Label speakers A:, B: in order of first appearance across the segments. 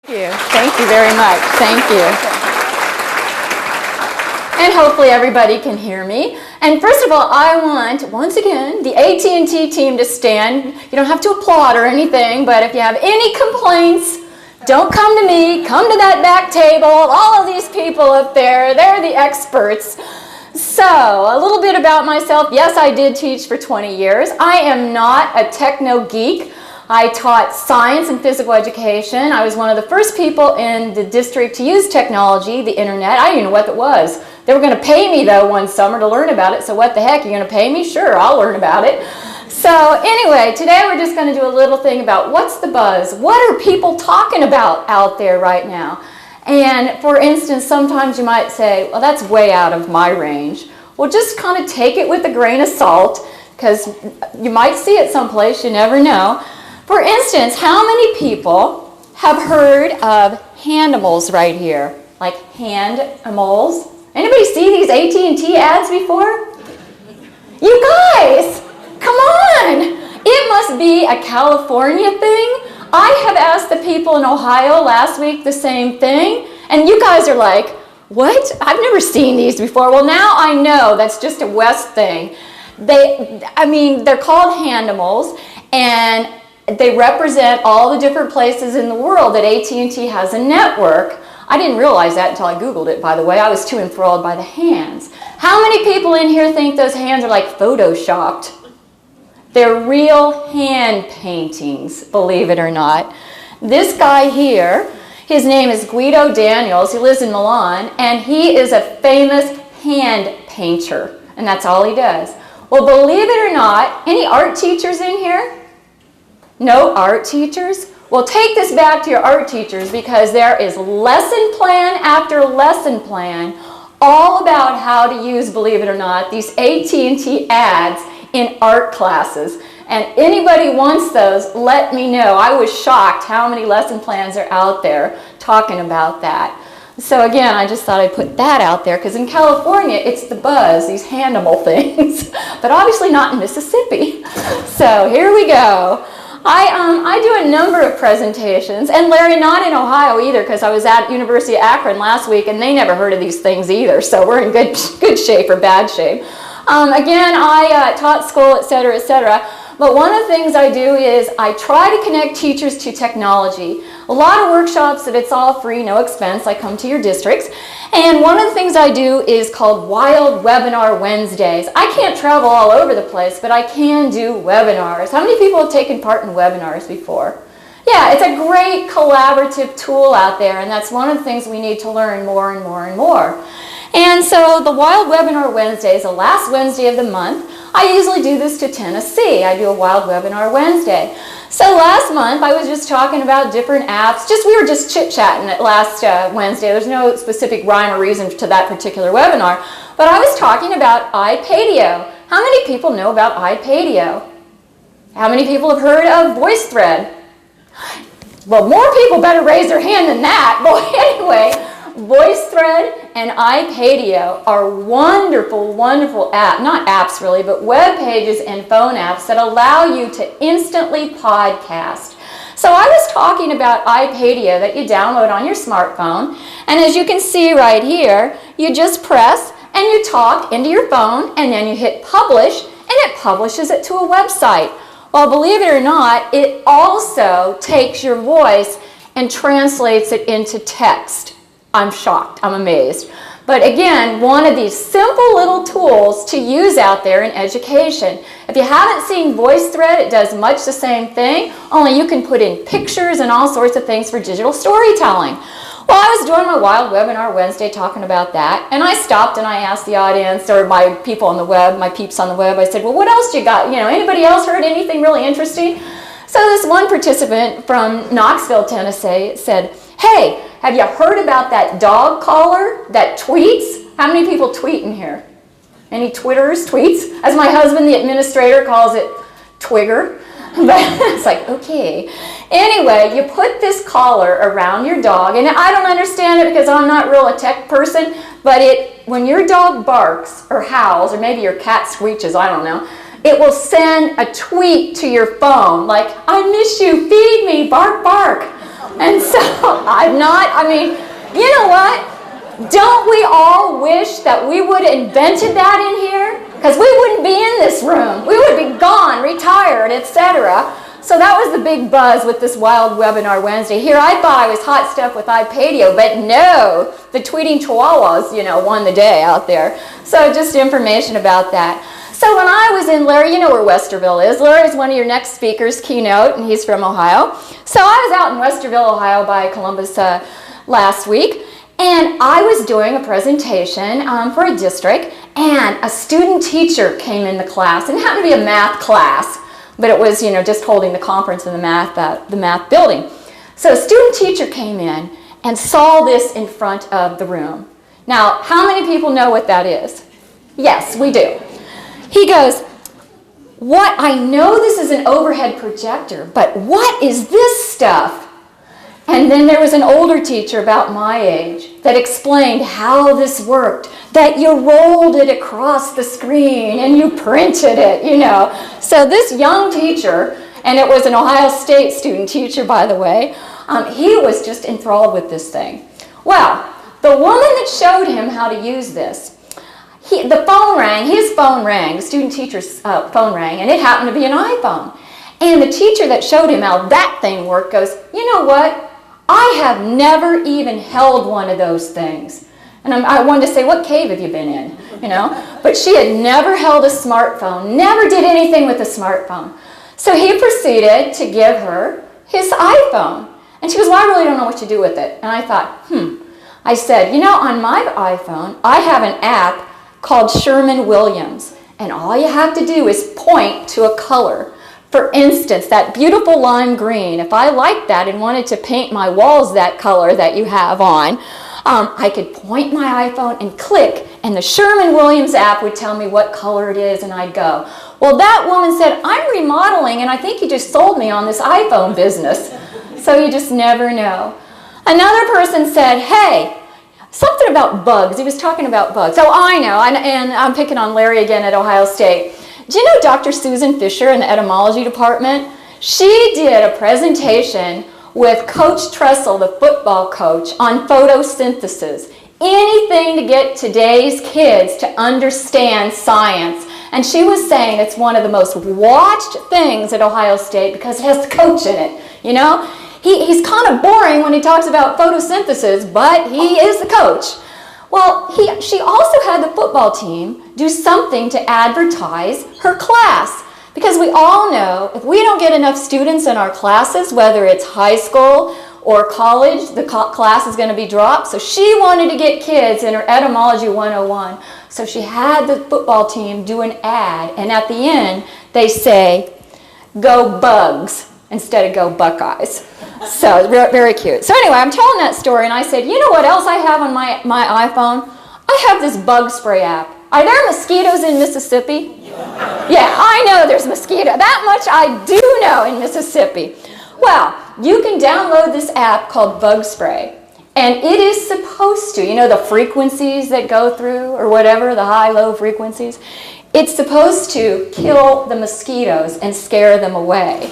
A: Thank you very much. Thank you. And hopefully everybody can hear me. And first of all, I want, once again, the AT&T team to stand. You don't have to applaud or anything, but if you have any complaints, don't come to me. Come to that back table. All of these people up there, they're the experts. So, a little bit about myself. Yes, I did teach for 20 years. I am not a techno geek. I taught science and physical education. I was one of the first people in the district to use technology, the internet. I didn't even know what it was. They were going to pay me, though, one summer to learn about it. So what the heck, you're going to pay me? Sure, I'll learn about it. So anyway, today we're just going to do a little thing about what's the buzz? What are people talking about out there right now? And for instance, sometimes you might say, well, that's way out of my range. Well, just kind of take it with a grain of salt, because you might see it someplace, you never know. For instance, how many people have heard of handimals right here? Like handimals? Anybody see these AT&T ads before? You guys, come on! It must be a California thing. I have asked the people in Ohio last week the same thing, and you guys are like, what? I've never seen these before. Well, now I know that's just a West thing. They're called handimals, and they represent all the different places in the world that AT&T has a network. I didn't realize that until I Googled it, by the way. I was too enthralled by the hands. How many people in here think those hands are like photoshopped? They're real hand paintings, believe it or not. This guy here, his name is Guido Daniels. He lives in Milan, and he is a famous hand painter, and that's all he does. Well, believe it or not, any art teachers in here? No art teachers? Well, take this back to your art teachers, because there is lesson plan after lesson plan all about how to use, believe it or not, these AT&T ads in art classes. And anybody wants those, let me know. I was shocked how many lesson plans are out there talking about that. So again, I just thought I'd put that out there, because in California, it's the buzz, these handable things, but obviously not in Mississippi. So here we go. I do a number of presentations, and Larry, not in Ohio either, because I was at University of Akron last week, and they never heard of these things either, so we're in good shape or bad shape. Again, I taught school, etc., etc., but one of the things I do is I try to connect teachers to technology. A lot of workshops that it's all free, no expense. I come to your districts. And one of the things I do is called Wild Webinar Wednesdays. I can't travel all over the place, but I can do webinars. How many people have taken part in webinars before? Yeah, it's a great collaborative tool out there, and that's one of the things we need to learn more and more and more. And so the Wild Webinar Wednesday is the last Wednesday of the month. I usually do this to Tennessee. I do a Wild Webinar Wednesday. So last month I was just talking about different apps. We were just chit-chatting at last Wednesday. There's no specific rhyme or reason to that particular webinar. But I was talking about iPadio. How many people know about iPadio? How many people have heard of VoiceThread? Well, more people better raise their hand than that. Boy, anyway. VoiceThread and iPadio are wonderful, wonderful apps, not apps really, but web pages and phone apps that allow you to instantly podcast. So I was talking about iPadio that you download on your smartphone, and as you can see right here, you just press and you talk into your phone, and then you hit publish, and it publishes it to a website. Well, believe it or not, it also takes your voice and translates it into text. I'm shocked. I'm amazed. But again, one of these simple little tools to use out there in education. If you haven't seen VoiceThread, it does much the same thing, only you can put in pictures and all sorts of things for digital storytelling. Well, I was doing my Wild Webinar Wednesday talking about that, and I stopped and I asked the audience, or my people on the web, my peeps on the web, I said, well, what else you got? Anybody else heard anything really interesting? So this one participant from Knoxville, Tennessee said, hey, have you heard about that dog collar that tweets? How many people tweet in here? Any Twitters, tweets? As my husband, the administrator, calls it Twigger. But it's like, okay. Anyway, you put this collar around your dog, and I don't understand it because I'm not real a tech person, but when your dog barks or howls, or maybe your cat screeches, I don't know, it will send a tweet to your phone like, I miss you, feed me, bark, bark. And so you know what? Don't we all wish that we would have invented that in here? Because we wouldn't be in this room. We would be gone, retired, etc. So that was the big buzz with this Wild Webinar Wednesday. Here I thought I was hot stuff with iPadio, but no, the tweeting chihuahuas, won the day out there. So just information about that. So when I was in, Larry, you know where Westerville is. Larry's one of your next speakers, keynote, and he's from Ohio. So I was out in Westerville, Ohio by Columbus last week. And I was doing a presentation for a district, and a student teacher came in the class, and it happened to be a math class, but it was, just holding the conference in the math building. So a student teacher came in and saw this in front of the room. Now, how many people know what that is? Yes, we do. He goes, I know this is an overhead projector, but what is this stuff? And then there was an older teacher about my age that explained how this worked, that you rolled it across the screen and you printed it, So this young teacher, and it was an Ohio State student teacher, by the way, he was just enthralled with this thing. Well, the woman that showed him how to use this, the phone rang, the student teacher's phone rang, and it happened to be an iPhone. And the teacher that showed him how that thing worked goes, you know what? I have never even held one of those things. And I wanted to say, what cave have you been in? But she had never held a smartphone, never did anything with a smartphone. So he proceeded to give her his iPhone. And she goes, well, I really don't know what to do with it. And I thought, I said, on my iPhone, I have an app called Sherman-Williams. And all you have to do is point to a color. For instance, that beautiful lime green, if I liked that and wanted to paint my walls that color that you have on, I could point my iPhone and click, and the Sherman-Williams app would tell me what color it is, and I'd go. Well, that woman said, I'm remodeling, and I think you just sold me on this iPhone business. So you just never know. Another person said, hey, something about bugs. He was talking about bugs. Oh, I know, and I'm picking on Larry again at Ohio State. Do you know Dr. Susan Fisher in the etymology department? She did a presentation with Coach Tressel, the football coach, on photosynthesis. Anything to get today's kids to understand science. And she was saying it's one of the most watched things at Ohio State because it has the coach in it. He's kind of boring when he talks about photosynthesis, but he is the coach. Well, she also had the football team do something to advertise her class. Because we all know if we don't get enough students in our classes, whether it's high school or college, the class is going to be dropped. So she wanted to get kids in her etymology 101. So she had the football team do an ad. And at the end, they say, go Bugs instead of go Buckeyes. So very, very cute. So anyway, I'm telling that story, and I said, you know what else I have on my iPhone? I have this bug spray app. Are there mosquitoes in Mississippi? Yeah, I know there's mosquito. That much I do know in Mississippi. Well, you can download this app called Bug Spray, and it is supposed to, the frequencies that go through or whatever, the high-low frequencies, it's supposed to kill the mosquitoes and scare them away.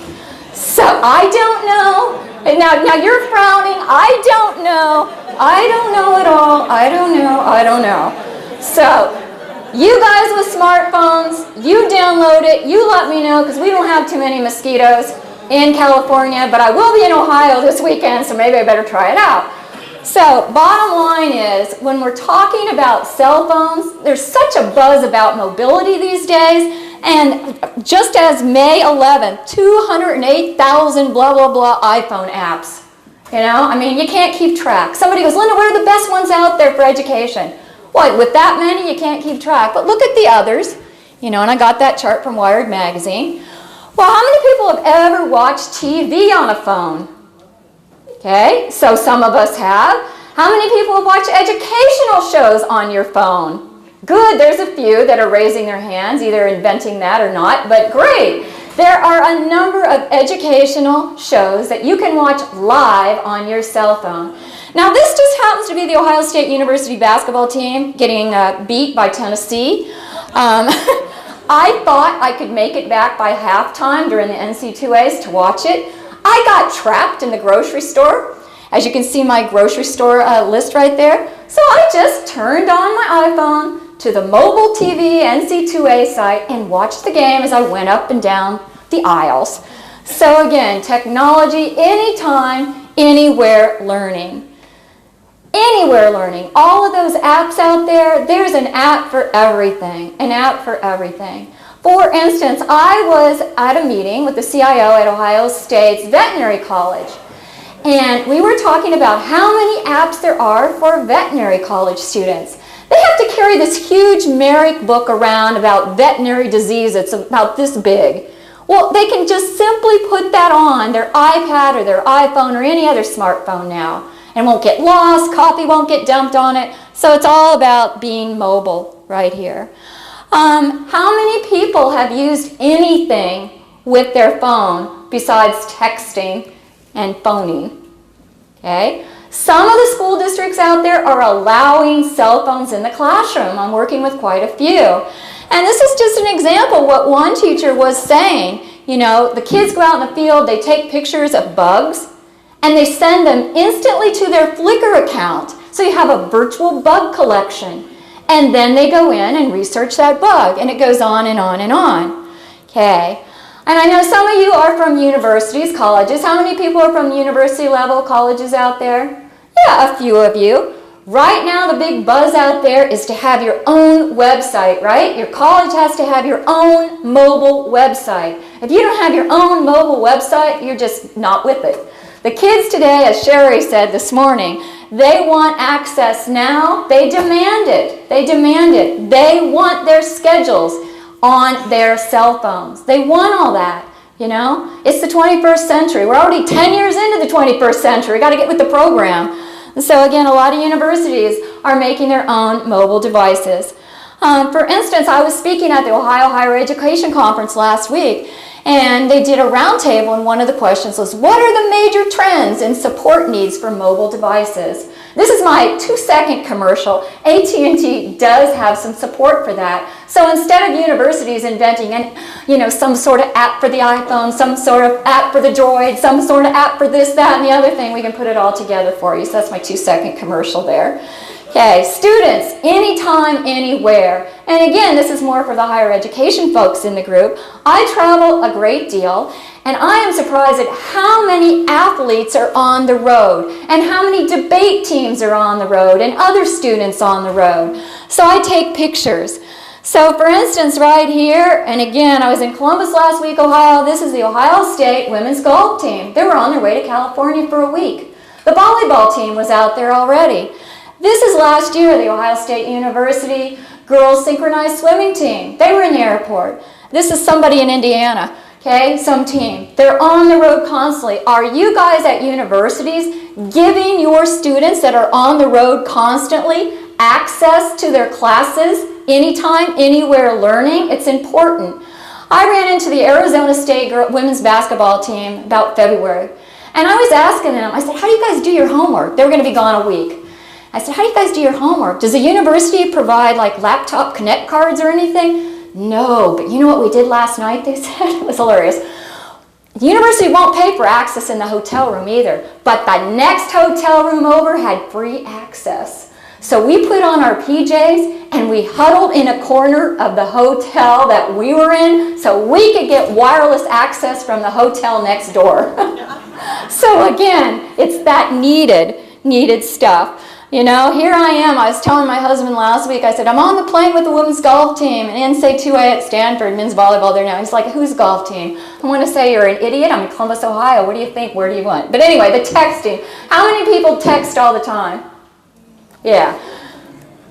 A: So I don't know. And now you're frowning. I don't know. I don't know at all. I don't know. So you guys with smartphones, you download it. You let me know because we don't have too many mosquitoes in California, but I will be in Ohio this weekend, so maybe I better try it out. So bottom line is, when we're talking about cell phones, there's such a buzz about mobility these days. And just as May 11th, 208,000 blah, blah, blah iPhone apps. You can't keep track. Somebody goes, Linda, what are the best ones out there for education? Well, with that many, you can't keep track. But look at the others. And I got that chart from Wired magazine. Well, how many people have ever watched TV on a phone? Okay, so some of us have. How many people have watched educational shows on your phone? Good, there's a few that are raising their hands, either inventing that or not, but great. There are a number of educational shows that you can watch live on your cell phone. Now, this just happens to be the Ohio State University basketball team getting beat by Tennessee. I thought I could make it back by halftime during the NC2As to watch it. I got trapped in the grocery store. As you can see my grocery store list right there. So I just turned on my iPhone to the mobile TV NC2A site and watched the game as I went up and down the aisles. So again, technology, anytime, anywhere learning. Anywhere learning. All of those apps out there, there's an app for everything. An app for everything. For instance, I was at a meeting with the CIO at Ohio State's Veterinary College. And we were talking about how many apps there are for veterinary college students. They have to carry this huge Merrick book around about veterinary disease. It's about this big. Well, they can just simply put that on their iPad or their iPhone or any other smartphone now and won't get lost, copy won't get dumped on it. So it's all about being mobile right here. How many people have used anything with their phone besides texting and phoning? Okay. Some of the school districts out there are allowing cell phones in the classroom. I'm working with quite a few. And this is just an example of what one teacher was saying. You know, the kids go out in the field, they take pictures of bugs, and they send them instantly to their Flickr account. So you have a virtual bug collection. And then they go in and research that bug, and it goes on and on and on. Okay. And I know some of you are from universities, colleges. How many people are from university level colleges out there? Yeah, a few of you. Right now, the big buzz out there is to have your own website, right? Your college has to have your own mobile website. If you don't have your own mobile website, you're just not with it. The kids today, as Sherry said this morning, they want access now. They demand it. They demand it. They want their schedules on their cell phones. They want all that, you know. It's the 21st century. We're already 10 years into the 21st century. We've got to get with the program. And so again, a lot of universities are making their own mobile devices. For instance, I was speaking at the Ohio Higher Education Conference last week, and they did a roundtable, and one of the questions was, what are the major trends and support needs for mobile devices? This is my 2-second commercial. AT&T does have some support for that. So instead of universities inventing some sort of app for the iPhone, some sort of app for the Droid, some sort of app for this, that, and the other thing, we can put it all together for you. So that's my 2-second commercial there. Okay, students, anytime, anywhere. And again, this is more for the higher education folks in the group. I travel a great deal, and I am surprised at how many athletes are on the road, and how many debate teams are on the road, and other students on the road. So I take pictures. So for instance, right here, and again, I was in Columbus last week, Ohio. This is the Ohio State women's golf team. They were on their way to California for a week. The volleyball team was out there already. This is last year, the Ohio State University girls synchronized swimming team. They were in the airport. This is somebody in Indiana, okay, some team. They're on the road constantly. Are you guys at universities giving your students that are on the road constantly access to their classes, anytime, anywhere learning? It's important. I ran into the Arizona State women's basketball team about February, and I was asking them, I said, how do you guys do your homework? They were going to be gone a week. I said, how do you guys do your homework? Does the university provide like laptop connect cards or anything? No, but you know what we did last night, they said? It was hilarious. The university won't pay for access in the hotel room either, but the next hotel room over had free access. So we put on our PJs and we huddled in a corner of the hotel that we were in so we could get wireless access from the hotel next door. So again, it's that needed stuff. You know, here I am. I was telling my husband last week, I said, I'm on the plane with the women's golf team and NCAA at Stanford, men's volleyball there now. He's like, whose golf team? I want to say you're an idiot. I'm in Columbus, Ohio. What do you think? Where do you want? But anyway, the texting. How many people text all the time? Yeah.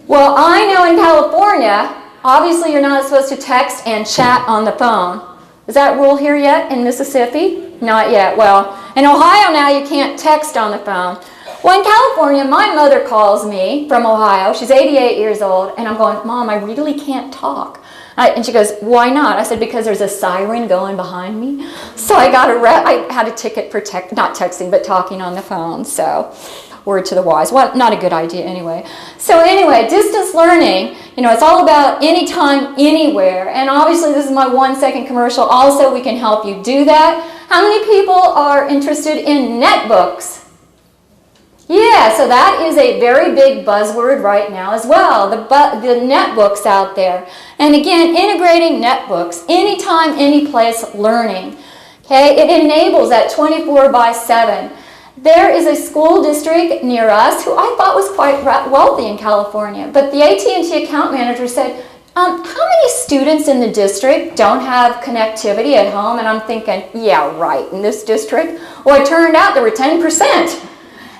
A: Well, I know in California, obviously you're not supposed to text and chat on the phone. Is that rule here yet in Mississippi? Not yet. Well, in Ohio now you can't text on the phone. Well, in California, my mother calls me from Ohio. She's 88 years old, and I'm going, Mom, I really can't talk. And she goes, why not? I said, because there's a siren going behind me. So I had a ticket for not texting, but talking on the phone. So, word to the wise. Well, not a good idea anyway. So anyway, distance learning, it's all about anytime, anywhere. And obviously, this is my 1-second commercial. Also, we can help you do that. How many people are interested in netbooks? Yeah, so that is a very big buzzword right now as well, the netbooks out there. And again, integrating netbooks, anytime, any place learning. Okay, it enables that 24/7. There is a school district near us who I thought was quite wealthy in California, but the AT&T account manager said, how many students in the district don't have connectivity at home? And I'm thinking, yeah, right, in this district? Well, it turned out there were 10%.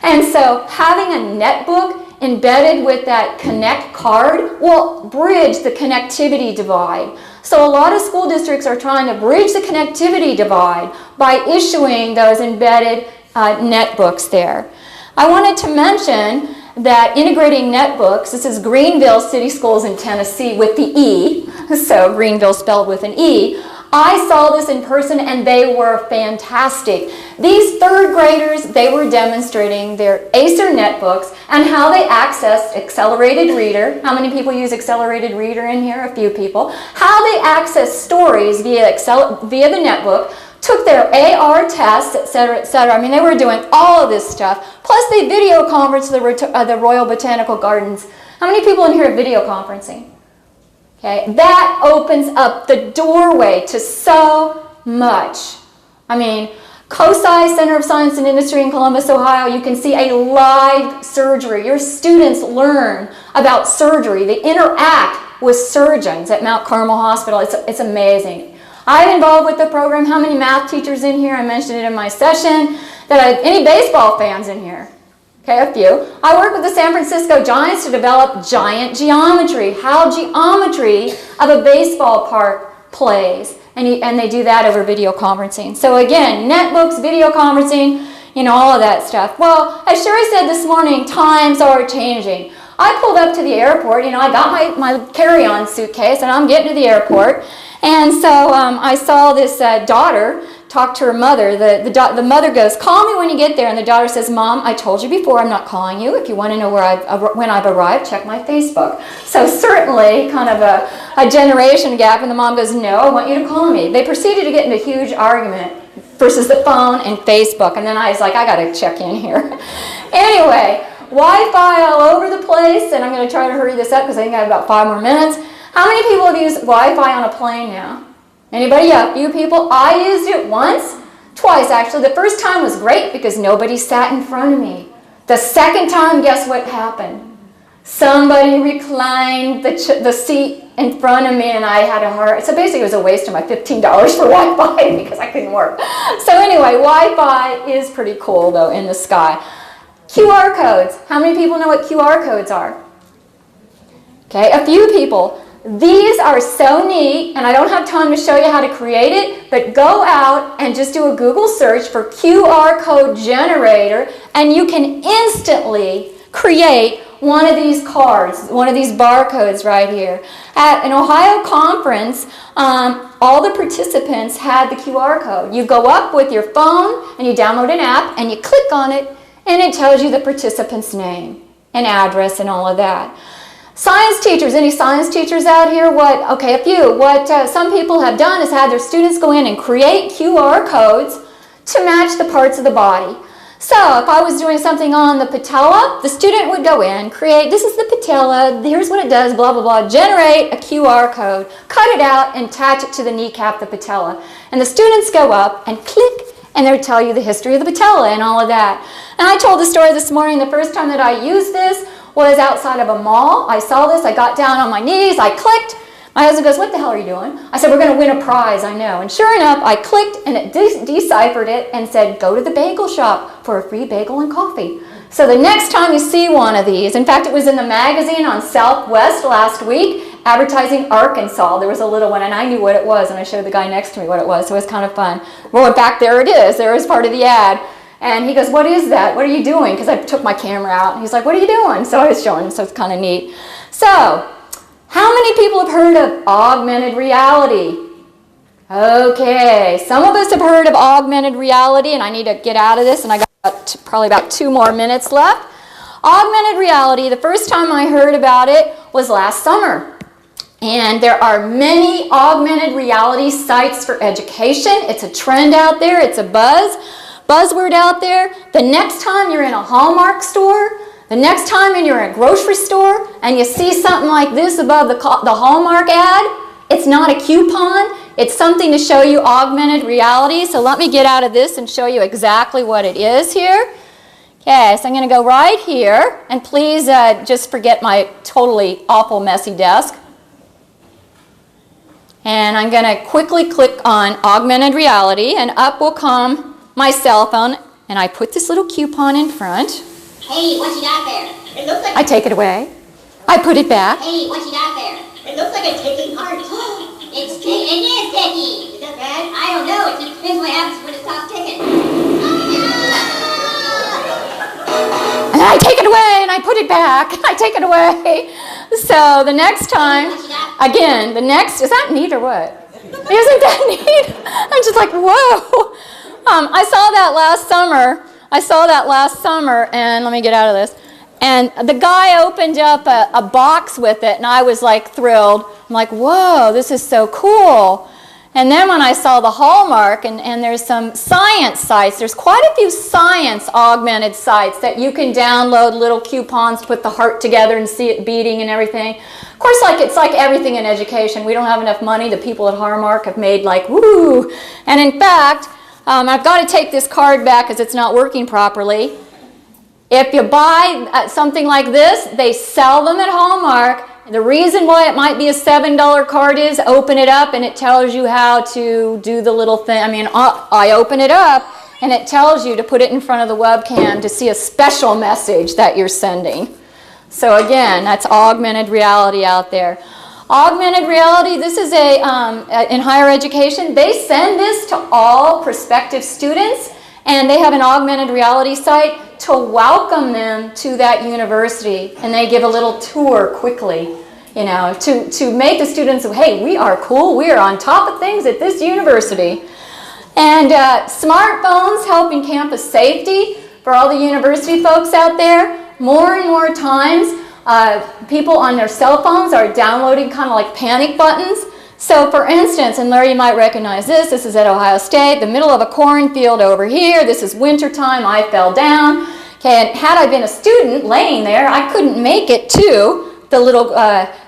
A: And so having a netbook embedded with that Connect card will bridge the connectivity divide. So a lot of school districts are trying to bridge the connectivity divide by issuing those embedded netbooks there. I wanted to mention that integrating netbooks, this is Greenville City Schools in Tennessee with the E, so Greenville spelled with an E. I saw this in person and they were fantastic. These third graders, they were demonstrating their Acer netbooks and how they accessed Accelerated Reader. How many people use Accelerated Reader in here? A few people. How they access stories via the netbook, took their AR tests, etc., etc. I mean, they were doing all of this stuff. Plus, they video conferenced the Royal Botanical Gardens. How many people in here are video conferencing? Okay, that opens up the doorway to so much. I mean, COSI, Center of Science and Industry in Columbus, Ohio, you can see a live surgery. Your students learn about surgery. They interact with surgeons at Mount Carmel Hospital. It's amazing. I'm involved with the program. How many math teachers in here? I mentioned it in my session. Any baseball fans in here? Okay, a few. I work with the San Francisco Giants to develop giant geometry, how geometry of a baseball park plays. And they do that over video conferencing. So again, netbooks, video conferencing, all of that stuff. Well, as Sherry said this morning, times are changing. I pulled up to the airport, I got my carry-on suitcase and I'm getting to the airport. And so I saw this daughter talk to her mother. The mother goes, call me when you get there. And the daughter says, Mom, I told you before, I'm not calling you. If you want to know when I've arrived, check my Facebook. So certainly kind of a generation gap. And the mom goes, no, I want you to call me. They proceeded to get into a huge argument versus the phone and Facebook. And then I was like, I got to check in here. Anyway, Wi-Fi all over the place. And I'm going to try to hurry this up because I think I have about 5 more minutes. How many people have used Wi-Fi on a plane now? Anybody? Yeah, a few people. I used it once, twice actually. The first time was great because nobody sat in front of me. The second time, guess what happened? Somebody reclined the seat in front of me and I had a heart. So basically it was a waste of my $15 for Wi-Fi because I couldn't work. So anyway, Wi-Fi is pretty cool though in the sky. QR codes. How many people know what QR codes are? Okay, a few people. These are so neat, and I don't have time to show you how to create it, but go out and just do a Google search for QR code generator, and you can instantly create one of these cards, one of these barcodes right here. At an Ohio conference, all the participants had the QR code. You go up with your phone, and you download an app, and you click on it, and it tells you the participant's name and address and all of that. Science teachers, any science teachers out here? Okay, a few. What some people have done is had their students go in and create QR codes to match the parts of the body. So if I was doing something on the patella, the student would go in, create, this is the patella, here's what it does, blah, blah, blah, generate a QR code, cut it out, and attach it to the kneecap, the patella. And the students go up and click, and they would tell you the history of the patella and all of that. And I told the story this morning, the first time that I used this was outside of a mall. I saw this, I got down on my knees, I clicked. My husband goes, what the hell are you doing? I said, we're going to win a prize, I know. And sure enough, I clicked and it deciphered it and said, go to the bagel shop for a free bagel and coffee. So the next time you see one of these, in fact, it was in the magazine on Southwest last week, advertising Arkansas. There was a little one and I knew what it was and I showed the guy next to me what it was, so it was kind of fun. Well, in fact, there it is. There is part of the ad. And he goes, what is that? What are you doing? Because I took my camera out. And he's like, what are you doing? So I was showing him, so it's kind of neat. So, how many people have heard of augmented reality? Okay, some of us have heard of augmented reality, and I need to get out of this, and I got probably about 2 more minutes left. Augmented reality, the first time I heard about it was last summer. And there are many augmented reality sites for education. It's a trend out there. It's a buzz. buzzword out there. The next time you're in a Hallmark store, the next time you're in a grocery store and you see something like this above the Hallmark ad, it's not a coupon. It's something to show you augmented reality. So let me get out of this and show you exactly what it is here. Okay, so I'm going to go right here. And please just forget my totally awful messy desk. And I'm going to quickly click on augmented reality, and up will come my cell phone. And I put this little coupon in front.
B: Hey, what you got there? It looks like
A: I take it away. I put it back.
B: Hey, what you got there? It looks like a ticking heart. It is ticking. Is that bad? I don't know. It just depends what happens when it stops ticking.
A: And I take it away and I put it back. I take it away. So the next time, again, is that neat or what? Isn't that neat? I'm just like, whoa. I saw that last summer, and let me get out of this. And the guy opened up a box with it, and I was like thrilled. I'm like, whoa, this is so cool. And then when I saw the Hallmark, and there's some science sites, there's quite a few science augmented sites that you can download little coupons to put the heart together and see it beating and everything. Of course, it's like everything in education. We don't have enough money. The people at Hallmark have made like, woo. And in fact, I've got to take this card back because it's not working properly. If you buy something like this, they sell them at Hallmark. The reason why it might be a $7 card is open it up and it tells you how to do the little thing. I mean, I open it up and it tells you to put it in front of the webcam to see a special message that you're sending. So again, that's augmented reality out there. Augmented reality, this is in higher education, they send this to all prospective students, and they have an augmented reality site to welcome them to that university, and they give a little tour quickly, to make the students, hey, we are cool, we are on top of things at this university. And smartphones helping campus safety for all the university folks out there. More and more times, people on their cell phones are downloading kind of like panic buttons. So for instance, and Larry, you might recognize this is at Ohio State, the middle of a cornfield over here. This is winter time, I fell down. Okay, and had I been a student laying there, I couldn't make it to the little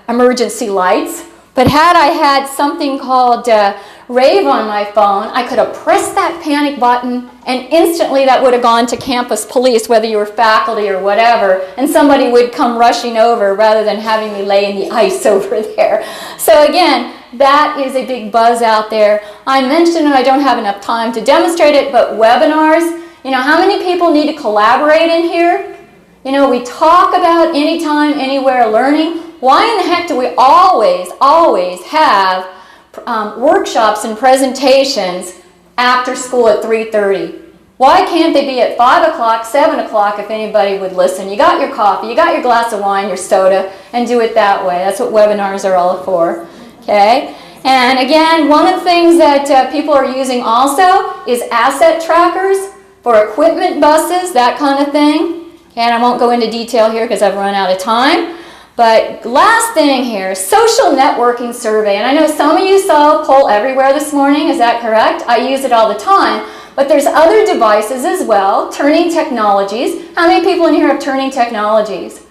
A: emergency lights. But had I had something called Rave on my phone, I could have pressed that panic button and instantly that would have gone to campus police, whether you were faculty or whatever, and somebody would come rushing over rather than having me lay in the ice over there. So again, that is a big buzz out there. I mentioned, and I don't have enough time to demonstrate it, but webinars, how many people need to collaborate in here? We talk about anytime, anywhere learning. Why in the heck do we always have workshops and presentations after school at 3:30? Why can't they be at 5 o'clock, 7 o'clock if anybody would listen? You got your coffee, you got your glass of wine, your soda, and do it that way. That's what webinars are all for. Okay? And again, one of the things that people are using also is asset trackers for equipment buses, that kind of thing. Okay, and I won't go into detail here because I've run out of time. But last thing here, social networking survey. And I know some of you saw Poll Everywhere this morning, is that correct? I use it all the time. But there's other devices as well, Turning Technologies. How many people in here have Turning Technologies?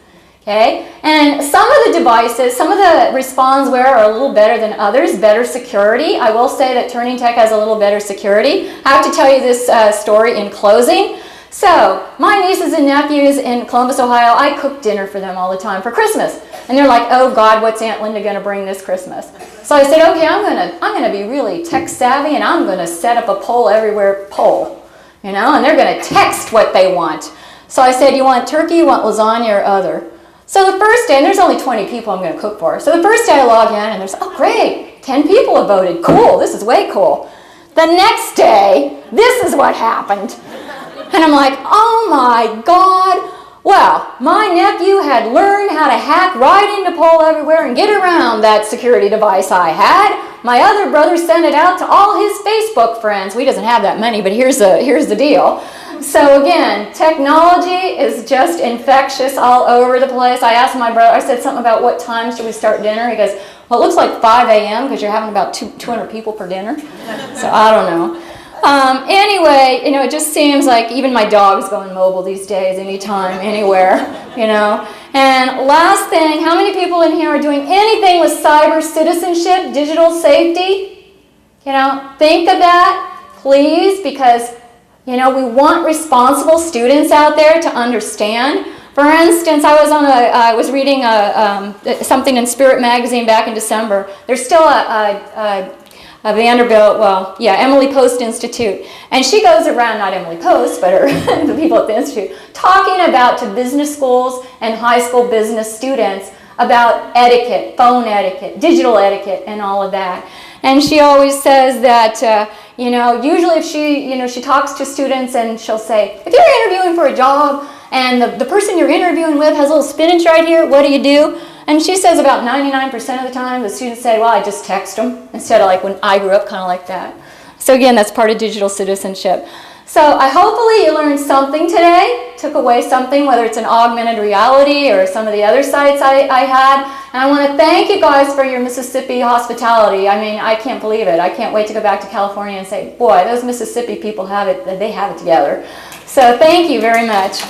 A: Okay, and some of the devices, some of the responseware are a little better than others, better security. I will say that Turning Tech has a little better security. I have to tell you this story in closing. So, my nieces and nephews in Columbus, Ohio, I cook dinner for them all the time for Christmas. And they're like, oh God, what's Aunt Linda going to bring this Christmas? So I said, okay, I'm gonna be really tech savvy and I'm going to set up a Poll Everywhere poll. And they're going to text what they want. So I said, you want turkey, you want lasagna, or other? So the first day, and there's only 20 people I'm going to cook for. So the first day I log in and there's, oh great, 10 people have voted. Cool, this is way cool. The next day, this is what happened. And I'm like, oh my God. Well, my nephew had learned how to hack right into Poll Everywhere and get around that security device I had. My other brother sent it out to all his Facebook friends. He doesn't have that many, but here's the deal. So again, technology is just infectious all over the place. I asked my brother, I said something about what time should we start dinner? He goes, well, it looks like 5 a.m. because you're having about 200 people for dinner. So I don't know. Anyway, it just seems like even my dog's going mobile these days, anytime, anywhere. And last thing, how many people in here are doing anything with cyber citizenship, digital safety? Think of that, please, because, we want responsible students out there to understand. For instance, I was reading something in Spirit magazine back in December. There's still a Vanderbilt, Emily Post Institute. And she goes around, not Emily Post, but the people at the Institute, talking about to business schools and high school business students about etiquette, phone etiquette, digital etiquette, and all of that. And she always says that, usually if she talks to students and she'll say, if you're interviewing for a job and the person you're interviewing with has a little spinach right here, what do? And she says about 99% of the time the students say, well, I just text them, instead of like when I grew up, kind of like that. So again, that's part of digital citizenship. So hopefully you learned something today, took away something, whether it's an augmented reality or some of the other sites I had. And I want to thank you guys for your Mississippi hospitality. I mean, I can't believe it. I can't wait to go back to California and say, boy, those Mississippi people they have it together. So thank you very much.